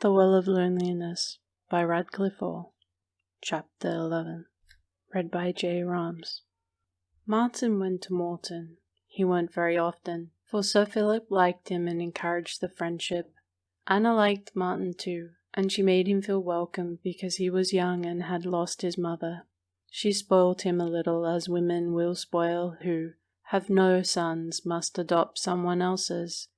The Well of Loneliness by Radclyffe, Chapter 11. Read by JayRaams. Martin went to Morton. He went very often, for Sir Philip liked him and encouraged the friendship. Anna liked Martin too, and she made him feel welcome because he was young and had lost his mother. She spoiled him a little, as women will spoil who, have no sons, must adopt someone else's.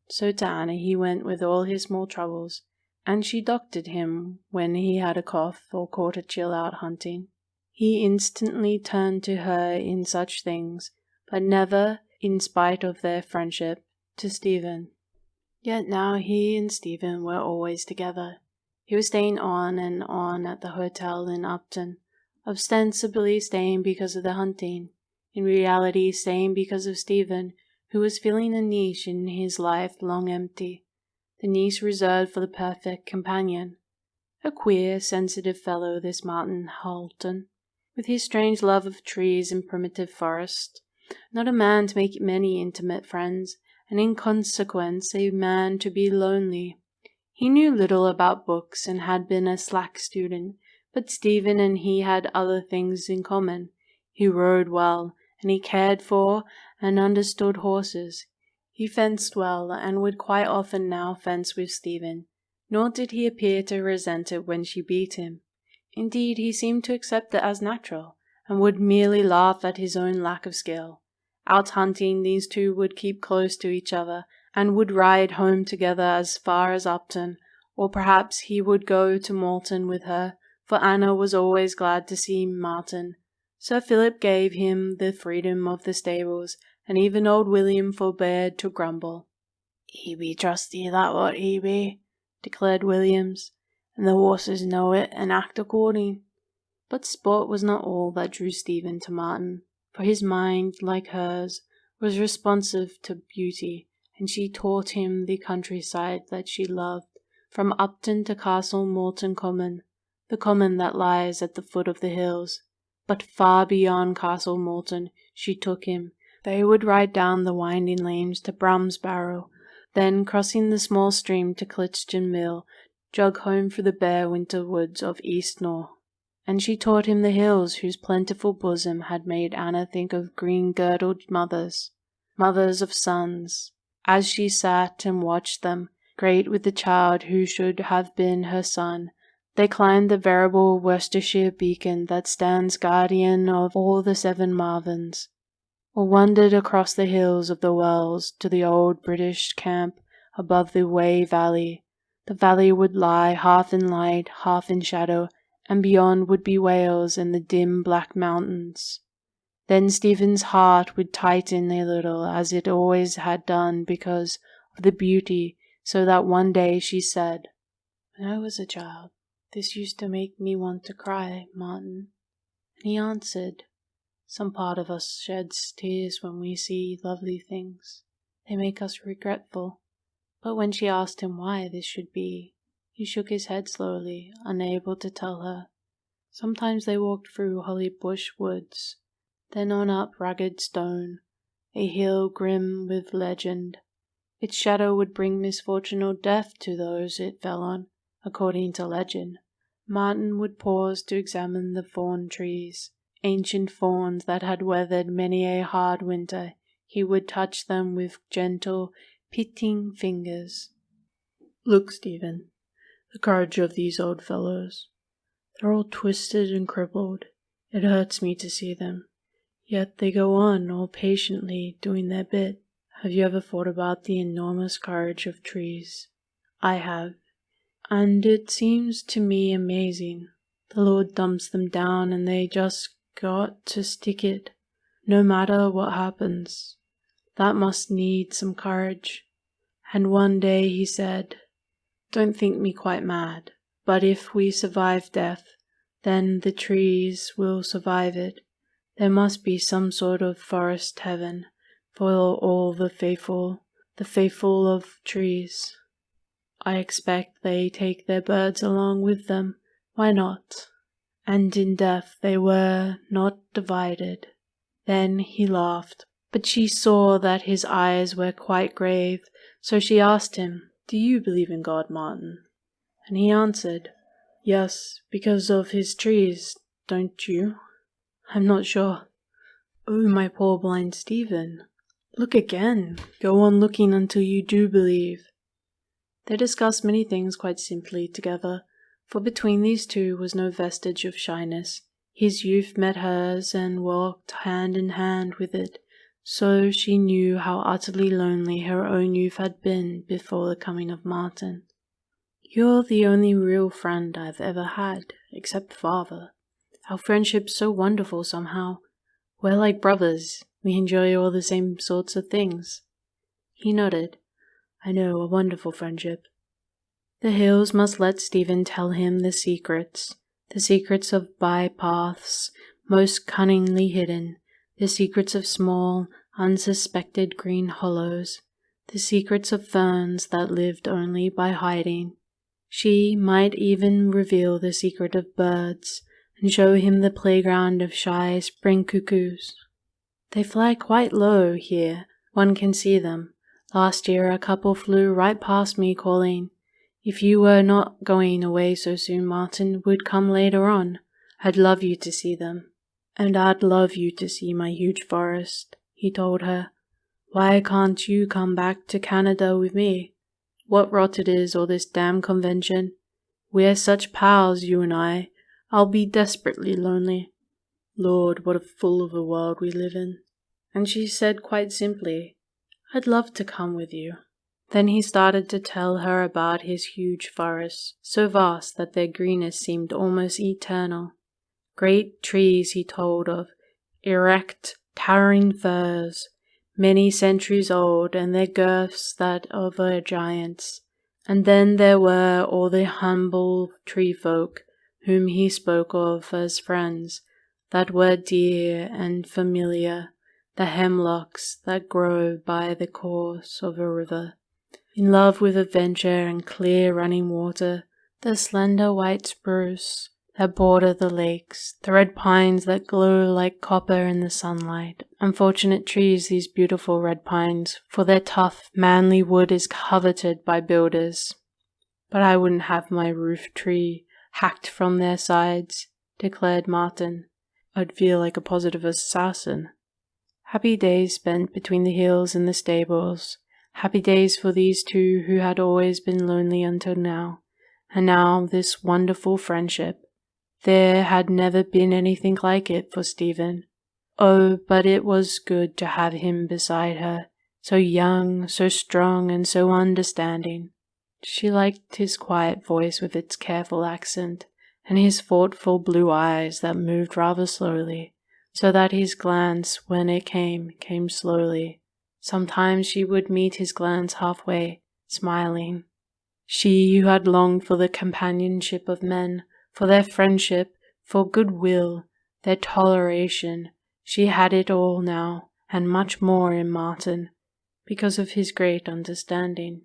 So to Anna he went with all his small troubles, and she doctored him when he had a cough or caught a chill out hunting. He instantly turned to her in such things, but never, in spite of their friendship, to Stephen. Yet now he and Stephen were always together. He was staying on and on at the hotel in Upton, ostensibly staying because of the hunting, in reality staying because of Stephen, who was filling a niche in his life long empty, the niche reserved for the perfect companion. A queer, sensitive fellow, this Martin Halton, with his strange love of trees and primitive forest. Not a man to make many intimate friends, and in consequence a man to be lonely. He knew little about books and had been a slack student, but Stephen and he had other things in common. He rode well, and he cared for and understood horses. He fenced well, and would quite often now fence with Stephen, nor did he appear to resent it when she beat him. Indeed, he seemed to accept it as natural, and would merely laugh at his own lack of skill. Out hunting, these two would keep close to each other, and would ride home together as far as Upton, or perhaps he would go to Morton with her, for Anna was always glad to see Martin. Sir Philip gave him the freedom of the stables, and even old William forbade to grumble. "He be trusty, that what he be," declared Williams, "and the horses know it and act according." But sport was not all that drew Stephen to Martin, for his mind, like hers, was responsive to beauty, and she taught him the countryside that she loved, from Upton to Castle Morton Common, the common that lies at the foot of the hills. But far beyond Castle Morton she took him. They would ride down the winding lanes to Bramsbarrow, then crossing the small stream to Clitchton Mill, jog home through the bare winter woods of East Nor. And she taught him the hills whose plentiful bosom had made Anna think of green-girdled mothers of sons, as she sat and watched them, great with the child who should have been her son. They climbed the venerable Worcestershire beacon that stands guardian of all the Seven Marvens, or wandered across the hills of the Wells to the old British camp above the Wey Valley. The valley would lie half in light, half in shadow, and beyond would be Wales and the dim black mountains. Then Stephen's heart would tighten a little, as it always had done, because of the beauty, so that one day she said, "When I was a child, this used to make me want to cry, Martin." And he answered, "Some part of us sheds tears when we see lovely things. They make us regretful." But when she asked him why this should be, he shook his head slowly, unable to tell her. Sometimes they walked through holly bush woods, then on up Ragged Stone, a hill grim with legend. Its shadow would bring misfortune or death to those it fell on, according to legend. Martin would pause to examine the thorn trees, ancient thorns that had weathered many a hard winter. He would touch them with gentle, pitying fingers. "Look, Stephen, the courage of these old fellows. They're all twisted and crippled. It hurts me to see them. Yet they go on, all patiently, doing their bit. Have you ever thought about the enormous courage of trees? I have. And it seems to me amazing. The Lord dumps them down and they just got to stick it, no matter what happens. That must need some courage." And one day he said, "Don't think me quite mad, but if we survive death, then the trees will survive it. There must be some sort of forest heaven for all the faithful of trees. I expect they take their birds along with them. Why not? And in death they were not divided." Then he laughed, but she saw that his eyes were quite grave, so she asked him, "Do you believe in God, Martin?" And he answered, "Yes, because of his trees, don't you?" "I'm not sure." "Oh, my poor blind Stephen. Look again. Go on looking until you do believe." They discussed many things quite simply together, for between these two was no vestige of shyness. His youth met hers and walked hand in hand with it, so she knew how utterly lonely her own youth had been before the coming of Martin. "You're the only real friend I've ever had, except father. Our friendship's so wonderful somehow. We're like brothers. We enjoy all the same sorts of things." He nodded. "I know, a wonderful friendship." The hills must let Stephen tell him the secrets of bypaths most cunningly hidden, the secrets of small, unsuspected green hollows, the secrets of ferns that lived only by hiding. She might even reveal the secret of birds, and show him the playground of shy spring cuckoos. They fly quite low here, one can see them. Last year a couple flew right past me calling, "If you were not going away so soon, Martin, would come later on. I'd love you to see them." "And I'd love you to see my huge forest," he told her. "Why can't you come back to Canada with me? What rot it is, all this damn convention. We're such pals, you and I. I'll be desperately lonely. Lord, what a fool of a world we live in." And she said quite simply, "I'd love to come with you." Then he started to tell her about his huge forests, so vast that their greenness seemed almost eternal. Great trees he told of, erect, towering firs, many centuries old, and their girths that of a giant's. And then there were all the humble tree folk, whom he spoke of as friends, that were dear and familiar, the hemlocks that grow by the course of a river, in love with adventure and clear running water, the slender white spruce that border the lakes, the red pines that glow like copper in the sunlight. Unfortunate trees, these beautiful red pines, for their tough, manly wood is coveted by builders. "But I wouldn't have my roof tree hacked from their sides," declared Martin. "I'd feel like a positive assassin." Happy days spent between the hills and the stables. Happy days for these two who had always been lonely until now. And now this wonderful friendship. There had never been anything like it for Stephen. Oh, but it was good to have him beside her, so young, so strong, and so understanding. She liked his quiet voice with its careful accent, and his thoughtful blue eyes that moved rather slowly, so that his glance, when it came slowly. Sometimes she would meet his glance halfway, smiling. She who had longed for the companionship of men, for their friendship, for goodwill, their toleration, she had it all now, and much more in Martin, because of his great understanding.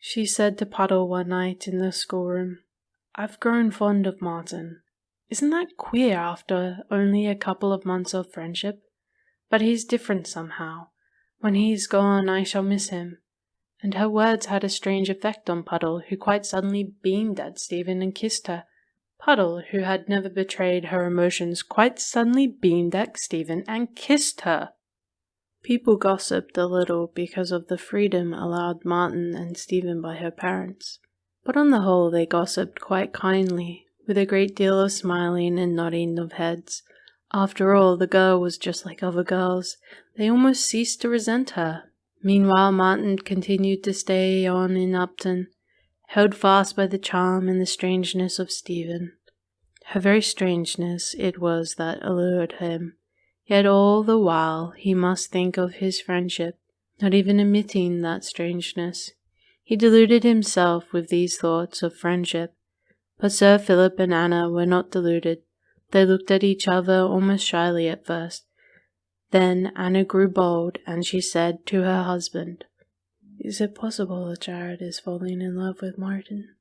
She said to Puddle one night in the schoolroom, "I've grown fond of Martin. Isn't that queer after only a couple of months of friendship? But he's different somehow. When he's gone I shall miss him." And her words had a strange effect on Puddle, who quite suddenly beamed at Stephen and kissed her. Puddle, who had never betrayed her emotions, quite suddenly beamed at Stephen and kissed her. People gossiped a little because of the freedom allowed Martin and Stephen by her parents, but on the whole they gossiped quite kindly, with a great deal of smiling and nodding of heads. After all, the girl was just like other girls. They almost ceased to resent her. Meanwhile, Martin continued to stay on in Upton, held fast by the charm and the strangeness of Stephen. Her very strangeness it was that allured him. Yet all the while he must think of his friendship, not even admitting that strangeness. He deluded himself with these thoughts of friendship. But Sir Philip and Anna were not deluded. They looked at each other almost shyly at first. Then Anna grew bold, and she said to her husband, "Is it possible that Jared is falling in love with Martin?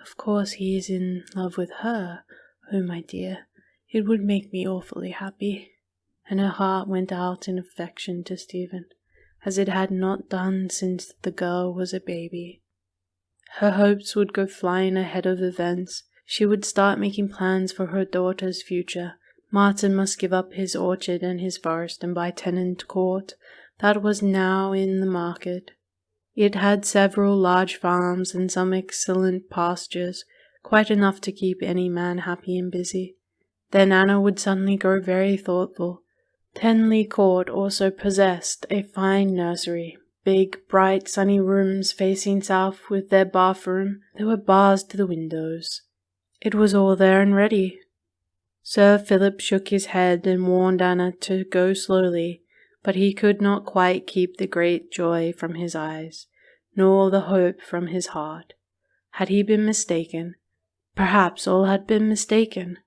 Of course he is in love with her. Oh, my dear, it would make me awfully happy." And her heart went out in affection to Stephen, as it had not done since the girl was a baby. Her hopes would go flying ahead of events. She would start making plans for her daughter's future. Martin must give up his orchard and his forest and buy Tenant Court. That was now in the market. It had several large farms and some excellent pastures, quite enough to keep any man happy and busy. Then Anna would suddenly grow very thoughtful. Tenley Court also possessed a fine nursery, big, bright, sunny rooms facing south with their bathroom. There were bars to the windows. It was all there and ready. Sir Philip shook his head and warned Anna to go slowly, but he could not quite keep the great joy from his eyes, nor the hope from his heart. Had he been mistaken? Perhaps all had been mistaken.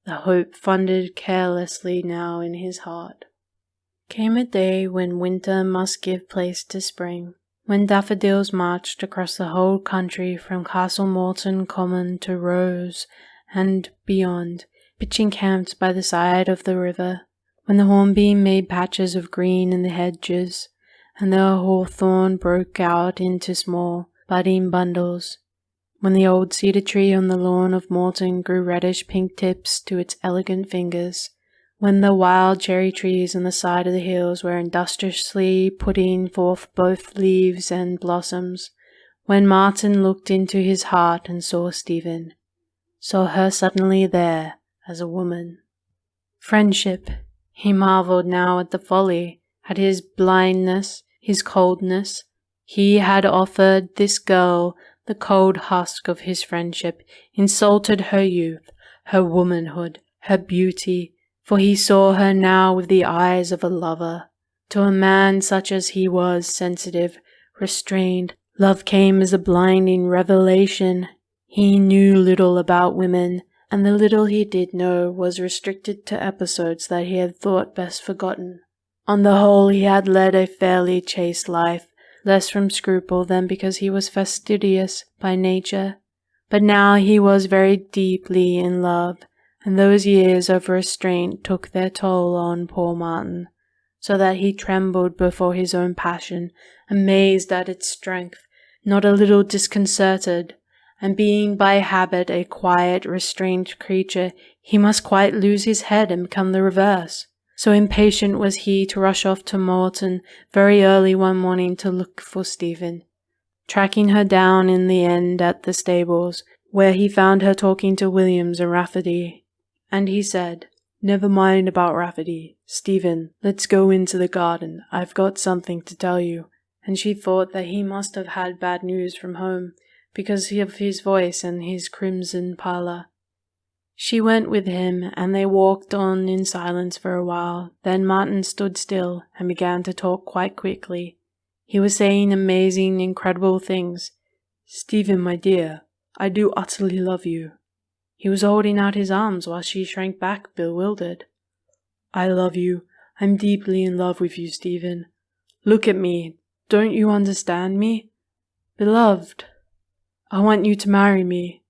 The hope thundered carelessly now in his heart. Came a day when winter must give place to spring, when daffodils marched across the whole country from Castle Morton Common to Rose and beyond, pitching camps by the side of the river, when the hornbeam made patches of green in the hedges, and the hawthorn broke out into small, budding bundles, when the old cedar tree on the lawn of Morton grew reddish-pink tips to its elegant fingers, when the wild cherry trees on the side of the hills were industriously putting forth both leaves and blossoms, when Martin looked into his heart and saw Stephen, saw her suddenly there as a woman. Friendship, he marvelled now at the folly, at his blindness, his coldness. He had offered this girl the cold husk of his friendship, insulted her youth, her womanhood, her beauty, for he saw her now with the eyes of a lover. To a man such as he was, sensitive, restrained, love came as a blinding revelation. He knew little about women, and the little he did know was restricted to episodes that he had thought best forgotten. On the whole, he had led a fairly chaste life, less from scruple than because he was fastidious by nature. But now he was very deeply in love, and those years of restraint took their toll on poor Martin, so that he trembled before his own passion, amazed at its strength, not a little disconcerted, and being by habit a quiet, restrained creature, he must quite lose his head and become the reverse. So impatient was he to rush off to Morton very early one morning to look for Stephen, tracking her down in the end at the stables, where he found her talking to Williams and Rafferty. And he said, "Never mind about Rafferty. Stephen, let's go into the garden. I've got something to tell you." And she thought that he must have had bad news from home, because of his voice and his crimson pallor. She went with him, and they walked on in silence for a while. Then Martin stood still and began to talk quite quickly. He was saying amazing, incredible things. "Stephen, my dear, I do utterly love you." He was holding out his arms while she shrank back, bewildered. "I love you. I'm deeply in love with you, Stephen. Look at me. Don't you understand me? Beloved, I want you to marry me.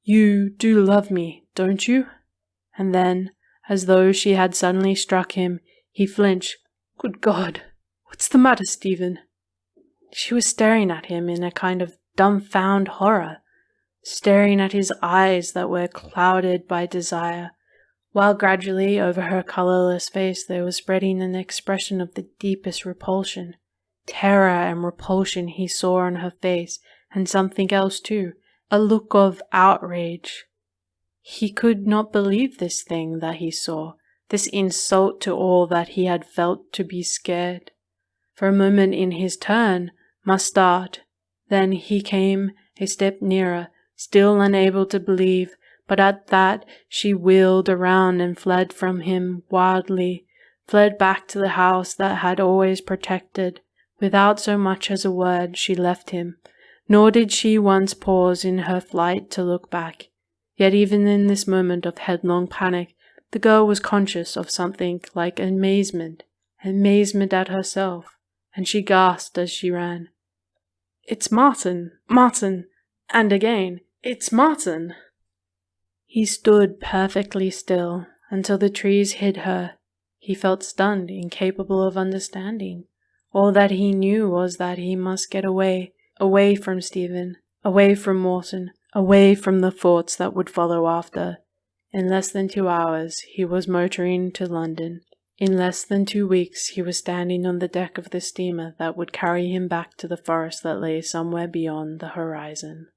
You do love me, don't you?" And then, as though she had suddenly struck him, he flinched. "Good God, what's the matter, Stephen?" She was staring at him in a kind of dumbfound horror, staring at his eyes that were clouded by desire, while gradually over her colourless face there was spreading an expression of the deepest repulsion. Terror and repulsion he saw on her face, and something else too, a look of outrage. He could not believe this thing that he saw, this insult to all that he had felt to be scared. For a moment in his turn must start. Then he came a step nearer, still unable to believe, but at that she wheeled around and fled from him wildly, fled back to the house that had always protected. Without so much as a word she left him, nor did she once pause in her flight to look back. Yet even in this moment of headlong panic, the girl was conscious of something like amazement at herself, and she gasped as she ran. "It's Martin! Martin!" And again, "It's Martin!" He stood perfectly still until the trees hid her. He felt stunned, incapable of understanding. All that he knew was that he must get away from Stephen, Away from Morton, away from the thoughts that would follow after. In less than 2 hours he was motoring to London. In less than 2 weeks he was standing on the deck of the steamer that would carry him back to the forest that lay somewhere beyond the horizon.